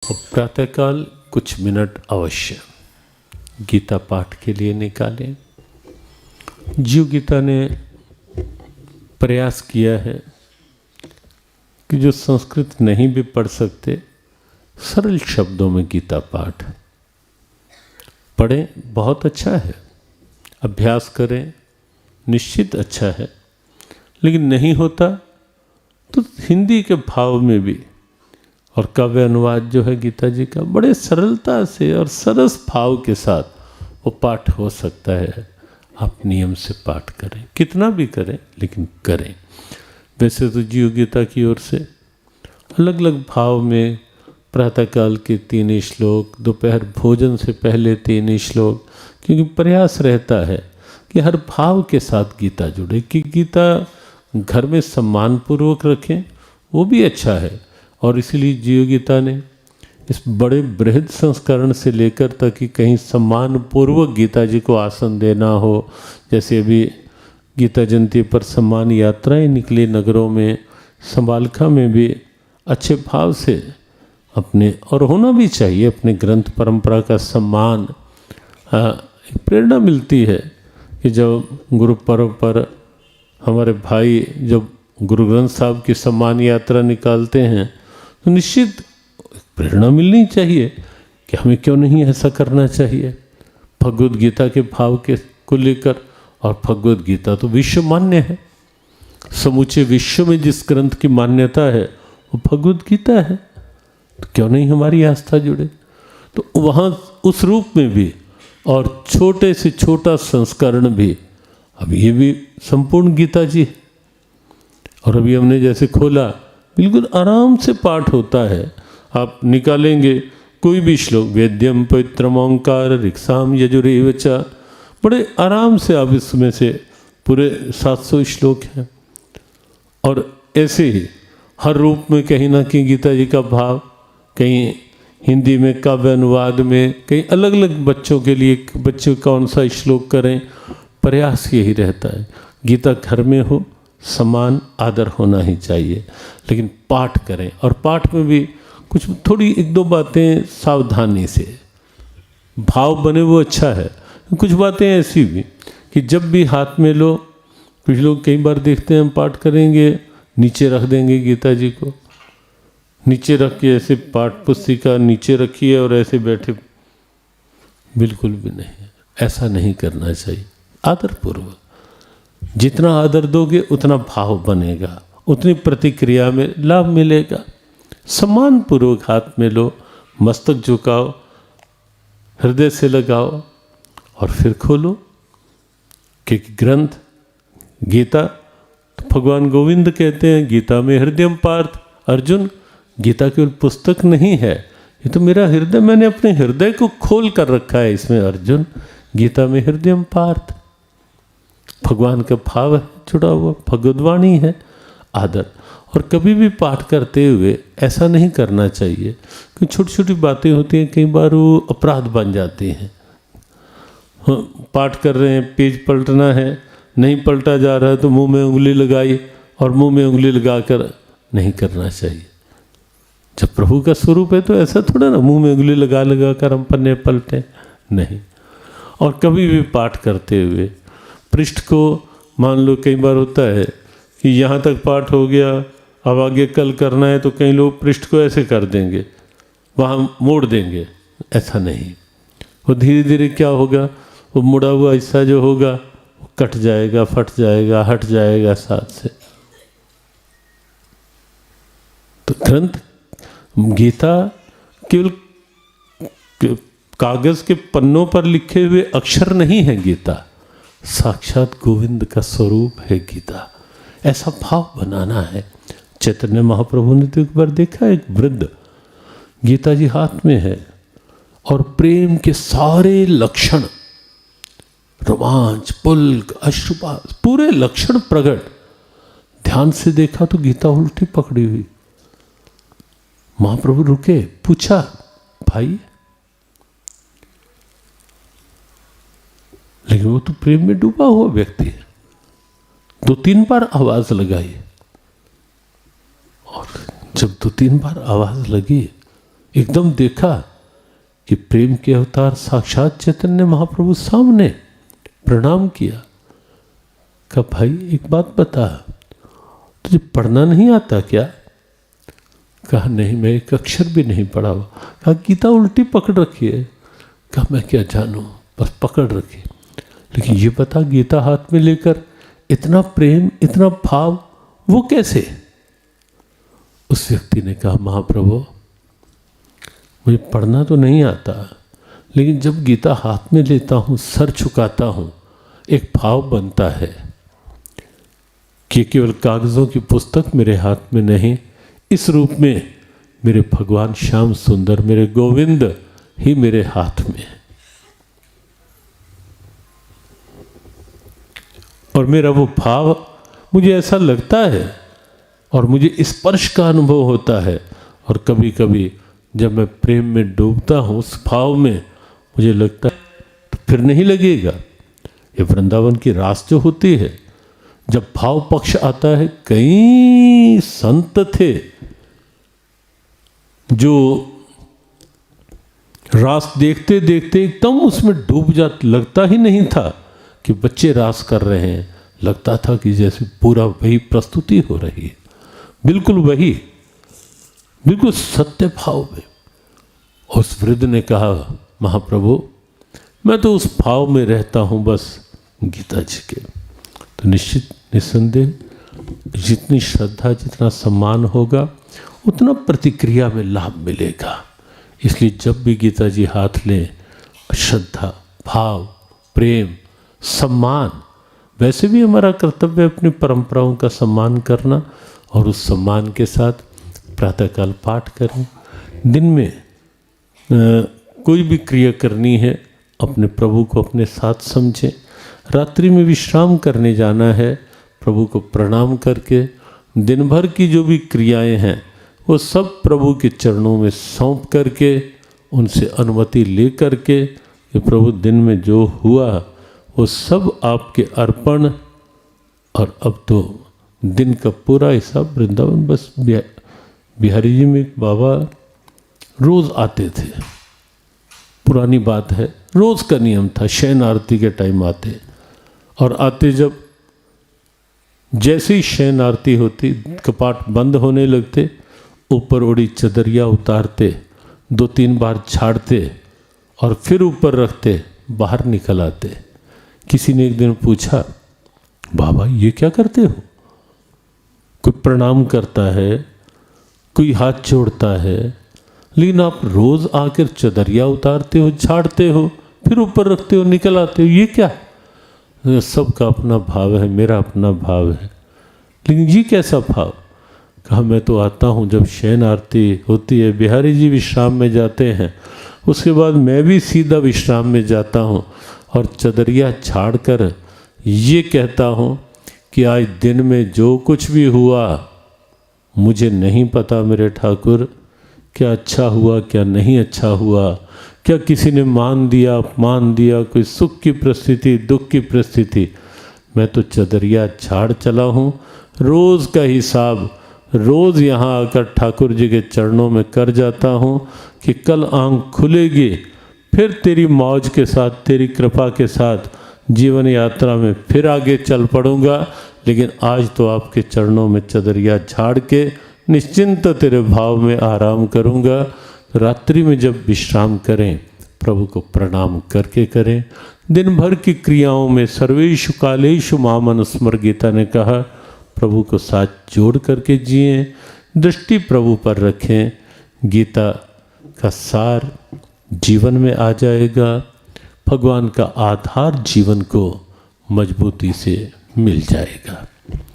और प्रातःकाल कुछ मिनट अवश्य गीता पाठ के लिए निकालें। जीव गीता ने प्रयास किया है कि जो संस्कृत नहीं भी पढ़ सकते सरल शब्दों में गीता पाठ पढ़ें। बहुत अच्छा है, अभ्यास करें, निश्चित अच्छा है। लेकिन नहीं होता तो हिंदी के भाव में भी और काव्य अनुवाद जो है गीता जी का बड़े सरलता से और सरस भाव के साथ वो पाठ हो सकता है। आप नियम से पाठ करें, कितना भी करें लेकिन करें। वैसे तो जीव गीता की ओर से अलग अलग भाव में प्रातःकाल के 3 श्लोक, दोपहर भोजन से पहले 3 श्लोक, क्योंकि प्रयास रहता है कि हर भाव के साथ गीता जुड़े, कि गीता घर में सम्मानपूर्वक रखें, वो भी अच्छा है। और इसलिए जीव गीता ने इस बड़े बृहद संस्करण से लेकर तक कि कहीं सम्मानपूर्वक गीता जी को आसन देना हो। जैसे अभी गीता जयंती पर सम्मान यात्राएं निकली नगरों में, संबालखा में भी अच्छे भाव से अपने, और होना भी चाहिए, अपने ग्रंथ परंपरा का सम्मान। प्रेरणा मिलती है कि जब गुरु पर्व पर हमारे भाई जब गुरु ग्रंथ साहब की सम्मान यात्रा निकालते हैं तो निश्चित प्रेरणा मिलनी चाहिए कि हमें क्यों नहीं ऐसा करना चाहिए। भगवद गीता के भाव के को लेकर, और भगवद गीता तो विश्व मान्य है, समूचे विश्व में जिस ग्रंथ की मान्यता है वो भगवद गीता है, तो क्यों नहीं हमारी आस्था जुड़े। तो वहाँ उस रूप में भी और छोटे से छोटा संस्करण भी, अब ये भी संपूर्ण गीता जी है। और अभी हमने जैसे खोला, बिल्कुल आराम से पाठ होता है। आप निकालेंगे कोई भी श्लोक, वेद्यम पवित्रम ओंकार ऋक्साम यजुरेव च, बड़े आराम से आप इसमें से पूरे 700 श्लोक हैं। और ऐसे ही हर रूप में कहीं ना कहीं गीता जी का भाव, कहीं हिंदी में काव्य अनुवाद में, कहीं अलग अलग बच्चों के लिए बच्चे कौन सा श्लोक करें। प्रयास यही रहता है गीता घर में हो, समान आदर होना ही चाहिए, लेकिन पाठ करें। और पाठ में भी कुछ थोड़ी 1-2 बातें सावधानी से, भाव बने वो अच्छा है। कुछ बातें ऐसी भी कि जब भी हाथ में लो, कुछ लोग कई बार देखते हैं हम पाठ करेंगे नीचे रख देंगे गीता जी को, नीचे रख के ऐसे पाठ पुस्तिका नीचे रखिए और ऐसे बैठे, बिल्कुल भी नहीं, ऐसा नहीं करना चाहिए। आदरपूर्वक, जितना आदर दोगे उतना भाव बनेगा, उतनी प्रतिक्रिया में लाभ मिलेगा। सम्मानपूर्वक हाथ में लो, मस्तक झुकाओ, हृदय से लगाओ और फिर खोलो। क्योंकि ग्रंथ गीता तो भगवान गोविंद कहते हैं गीता में हृदयम पार्थ। अर्जुन, गीता केवल पुस्तक नहीं है, ये तो मेरा हृदय, मैंने अपने हृदय को खोल कर रखा है इसमें। अर्जुन, गीता में हृदयम पार्थ, भगवान का भाव है जुड़ा हुआ, भगवद्वाणी है, आदर। और कभी भी पाठ करते हुए ऐसा नहीं करना चाहिए कि छोटी छोटी बातें होती हैं, कई बार वो अपराध बन जाती हैं। पाठ कर रहे हैं, पेज पलटना है, नहीं पलटा जा रहा है तो मुंह में उंगली लगाई, और मुंह में उंगली लगाकर नहीं करना चाहिए। जब प्रभु का स्वरूप है तो ऐसा थोड़ा ना मुंह में उंगली लगा लगा कर हम पन्ने पलटे, नहीं। और कभी भी पाठ करते हुए पृष्ठ को, मान लो कई बार होता है कि यहाँ तक पाठ हो गया, अब आगे कल करना है तो कई लोग पृष्ठ को ऐसे कर देंगे, वहाँ मोड़ देंगे, ऐसा नहीं। वो धीरे धीरे क्या होगा, वो मुड़ा हुआ हिस्सा जो होगा वो कट जाएगा, फट जाएगा, हट जाएगा साथ से। तो ग्रंथ गीता केवल कागज के पन्नों पर लिखे हुए अक्षर नहीं है, गीता साक्षात गोविंद का स्वरूप है गीता। ऐसा भाव बनाना है। चैतन्य महाप्रभु ने तो एक बार देखा, एक वृद्ध, गीता जी हाथ में है और प्रेम के सारे लक्षण, रोमांच, पुलक, अश्रुपात, पूरे लक्षण प्रकट। ध्यान से देखा तो गीता उल्टी पकड़ी हुई। महाप्रभु रुके, पूछा, भाई, लेकिन वो तो प्रेम में डूबा हुआ व्यक्ति है। 2-3 बार आवाज लगाई, और जब 2-3 बार आवाज लगी एकदम देखा कि प्रेम के अवतार साक्षात चैतन्य महाप्रभु सामने, प्रणाम किया। कहा भाई एक बात बता, तुझे पढ़ना नहीं आता क्या? कहा नहीं, मैं एक अक्षर भी नहीं पढ़ा हुआ। कहा गीता उल्टी पकड़ रखी है। कहा मैं क्या जानूं, बस पकड़ रखी। लेकिन ये बता, गीता हाथ में लेकर इतना प्रेम, इतना भाव, वो कैसे? उस व्यक्ति ने कहा महाप्रभु मुझे पढ़ना तो नहीं आता, लेकिन जब गीता हाथ में लेता हूँ, सर झुकाता हूँ, एक भाव बनता है कि केवल कागज़ों की पुस्तक मेरे हाथ में नहीं, इस रूप में मेरे भगवान श्याम सुंदर, मेरे गोविंद ही मेरे हाथ में है। और मेरा वो भाव, मुझे ऐसा लगता है और मुझे स्पर्श का अनुभव होता है। और कभी कभी जब मैं प्रेम में डूबता हूँ, उस भाव में, मुझे लगता है तो फिर नहीं लगेगा। ये वृंदावन की रास जो होती है, जब भाव पक्ष आता है, कई संत थे जो रास देखते देखते एकदम उसमें डूब जाते, लगता ही नहीं था कि बच्चे रास कर रहे हैं, लगता था कि जैसे पूरा वही प्रस्तुति हो रही है, बिल्कुल वही, बिल्कुल सत्य भाव में। उस वृद्ध ने कहा महाप्रभु मैं तो उस भाव में रहता हूँ बस गीता जी के। तो निश्चित निस्संदेह जितनी श्रद्धा, जितना सम्मान होगा, उतना प्रतिक्रिया में लाभ मिलेगा। इसलिए जब भी गीता जी हाथ लें, श्रद्धा, भाव, प्रेम, सम्मान, वैसे भी हमारा कर्तव्य अपनी परंपराओं का सम्मान करना, और उस सम्मान के साथ प्रातःकाल पाठ करें। दिन में कोई भी क्रिया करनी है, अपने प्रभु को अपने साथ समझें। रात्रि में विश्राम करने जाना है, प्रभु को प्रणाम करके दिन भर की जो भी क्रियाएं हैं वो सब प्रभु के चरणों में सौंप करके, उनसे अनुमति ले करके कि प्रभु दिन में जो हुआ वो सब आपके अर्पण। और अब तो दिन का पूरा हिसाब वृंदावन, बस बिहारी जी में एक बाबा रोज़ आते थे, पुरानी बात है, रोज़ का नियम था, शयन आरती के टाइम आते, और आते जब जैसे ही शयन आरती होती, कपाट बंद होने लगते, ऊपर ओढ़ी चदरिया उतारते, 2-3 बार झाड़ते और फिर ऊपर रखते, बाहर निकल आते। किसी ने एक दिन पूछा बाबा ये क्या करते हो? कोई प्रणाम करता है, कोई हाथ जोड़ता है, लेकिन आप रोज़ आकर चदरिया उतारते हो, झाड़ते हो, फिर ऊपर रखते हो, निकल आते हो, ये क्या? सबका अपना भाव है, मेरा अपना भाव है, लेकिन ये कैसा भाव? कहा मैं तो आता हूँ जब शयन आरती होती है, बिहारी जी विश्राम में जाते हैं, उसके बाद मैं भी सीधा विश्राम में जाता हूँ और चदरिया झाड़ कर ये कहता हूँ कि आज दिन में जो कुछ भी हुआ मुझे नहीं पता मेरे ठाकुर, क्या अच्छा हुआ क्या नहीं अच्छा हुआ, क्या किसी ने मान दिया अपमान दिया, कोई सुख की परिस्थिति दुख की परिस्थिति, मैं तो चदरिया झाड़ चला हूँ। रोज़ का हिसाब रोज़ यहाँ आकर ठाकुर जी के चरणों में कर जाता हूँ कि कल आँख खुलेगी, फिर तेरी मौज के साथ, तेरी कृपा के साथ जीवन यात्रा में फिर आगे चल पड़ूँगा, लेकिन आज तो आपके चरणों में चदरिया झाड़ के निश्चिंत तेरे भाव में आराम करूँगा। रात्रि में जब विश्राम करें, प्रभु को प्रणाम करके करें। दिन भर की क्रियाओं में सर्वेषु कालेषु माम अनुस्मर, गीता ने कहा, प्रभु को साथ जोड़ करके जिएं, दृष्टि प्रभु पर रखें। गीता का सार जीवन में आ जाएगा, भगवान का आधार जीवन को मजबूती से मिल जाएगा।